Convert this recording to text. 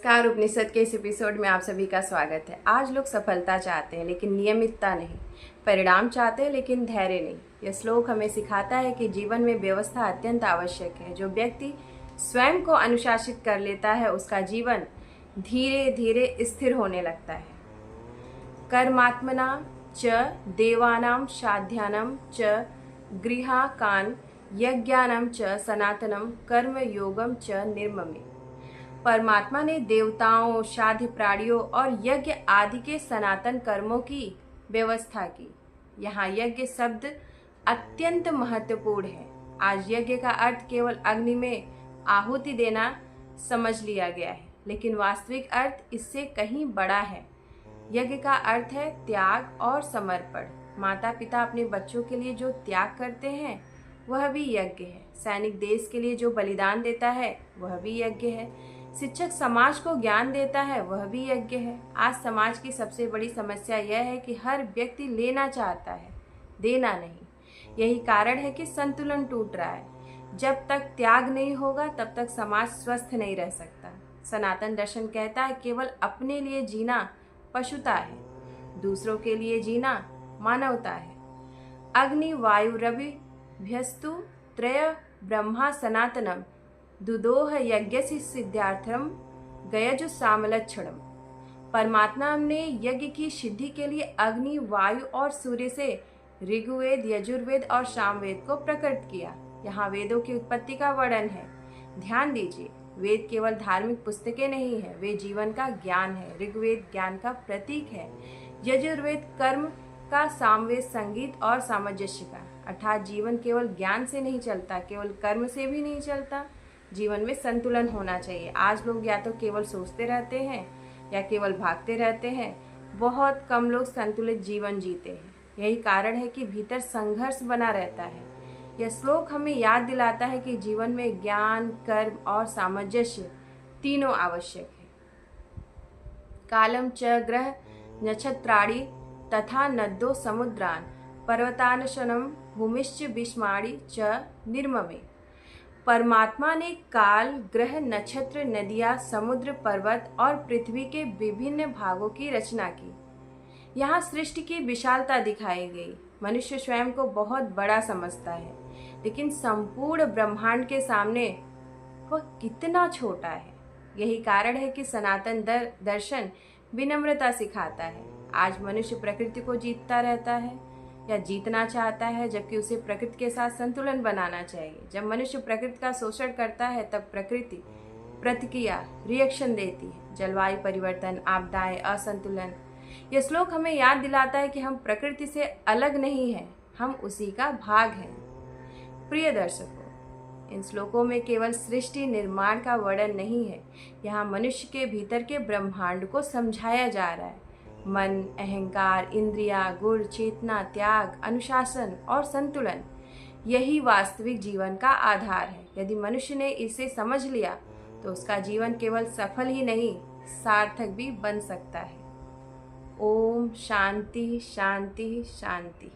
नमस्कार। उपनिषद के इस एपिसोड में आप सभी का स्वागत है। आज लोग सफलता चाहते हैं लेकिन नियमितता नहीं, परिणाम चाहते हैं लेकिन धैर्य नहीं। यह श्लोक हमें सिखाता है कि जीवन में व्यवस्था अत्यंत आवश्यक है। जो व्यक्ति स्वयं को अनुशासित कर लेता है उसका जीवन धीरे धीरे स्थिर होने लगता है। कर्मात्मना च देवानां साध्यानां च गृहाकान् यज्ञानां च सनातनं कर्म योगम च निर्ममे। परमात्मा ने देवताओं, साध्य प्राणियों और यज्ञ आदि के सनातन कर्मों की व्यवस्था की। यहाँ यज्ञ शब्द अत्यंत महत्वपूर्ण है। आज यज्ञ का अर्थ केवल अग्नि में आहुति देना समझ लिया गया है, लेकिन वास्तविक अर्थ इससे कहीं बड़ा है। यज्ञ का अर्थ है त्याग और समर्पण। माता पिता अपने बच्चों के लिए जो त्याग करते हैं वह भी यज्ञ है। सैनिक देश के लिए जो बलिदान देता है वह भी यज्ञ है। शिक्षक समाज को ज्ञान देता है वह भी यज्ञ है। आज समाज की सबसे बड़ी समस्या यह है कि हर व्यक्ति लेना चाहता है, देना नहीं। यही कारण है कि संतुलन टूट रहा है। जब तक त्याग नहीं होगा तब तक समाज स्वस्थ नहीं रह सकता। सनातन दर्शन कहता है केवल अपने लिए जीना पशुता है, दूसरों के लिए जीना मानवता है। अग्नि वायु रवि भ्यस्तु त्रय ब्रह्मा सनातनम दुदोह यज्ञस्य सिद्धार्थम गयजु सामलक्षणम। परमात्मा ने यज्ञ की सिद्धि के लिए अग्नि, वायु और सूर्य से ऋग्वेद, यजुर्वेद और सामवेद को प्रकट किया। यहाँ वेदों की उत्पत्ति का वर्णन है। ध्यान दीजिए, वेद केवल धार्मिक पुस्तकें नहीं है, वे जीवन का ज्ञान है। ऋग्वेद ज्ञान का प्रतीक है, यजुर्वेद कर्म का, सामवेद संगीत और सामंजस्य का। अर्थात जीवन केवल ज्ञान से नहीं चलता, केवल कर्म से भी नहीं चलता। जीवन में संतुलन होना चाहिए। आज लोग या तो केवल सोचते रहते हैं या केवल भागते रहते हैं। बहुत कम लोग संतुलित जीवन जीते हैं। यही कारण है कि भीतर संघर्ष बना रहता है। यह श्लोक हमें याद दिलाता है कि जीवन में ज्ञान, कर्म और सामंजस्य तीनों आवश्यक है। कालम च ग्रह नक्षत्राणि तथा नद्यो समुद्रान पर्वतानशनम भूमिश्च विस्माणि च निर्ममे। परमात्मा ने काल, ग्रह, नक्षत्र, नदियाँ, समुद्र, पर्वत और पृथ्वी के विभिन्न भागों की रचना की। यहाँ सृष्टि की विशालता दिखाई गई। मनुष्य स्वयं को बहुत बड़ा समझता है, लेकिन संपूर्ण ब्रह्मांड के सामने वह कितना छोटा है। यही कारण है कि सनातन दर्शन विनम्रता सिखाता है। आज मनुष्य प्रकृति को जीतता रहता है या जीतना चाहता है, जबकि उसे प्रकृति के साथ संतुलन बनाना चाहिए। जब मनुष्य प्रकृति का शोषण करता है तब प्रकृति प्रतिक्रिया, रिएक्शन देती है। जलवायु परिवर्तन, आपदाएं, असंतुलन। यह श्लोक हमें याद दिलाता है कि हम प्रकृति से अलग नहीं हैं, हम उसी का भाग हैं। प्रिय दर्शकों, इन श्लोकों में केवल सृष्टि निर्माण का वर्णन नहीं है, यहाँ मनुष्य के भीतर के ब्रह्मांड को समझाया जा रहा है। मन, अहंकार, इंद्रिया, गुण, चेतना, त्याग, अनुशासन और संतुलन, यही वास्तविक जीवन का आधार है। यदि मनुष्य ने इसे समझ लिया तो उसका जीवन केवल सफल ही नहीं, सार्थक भी बन सकता है। ओम शांति शांति शांति।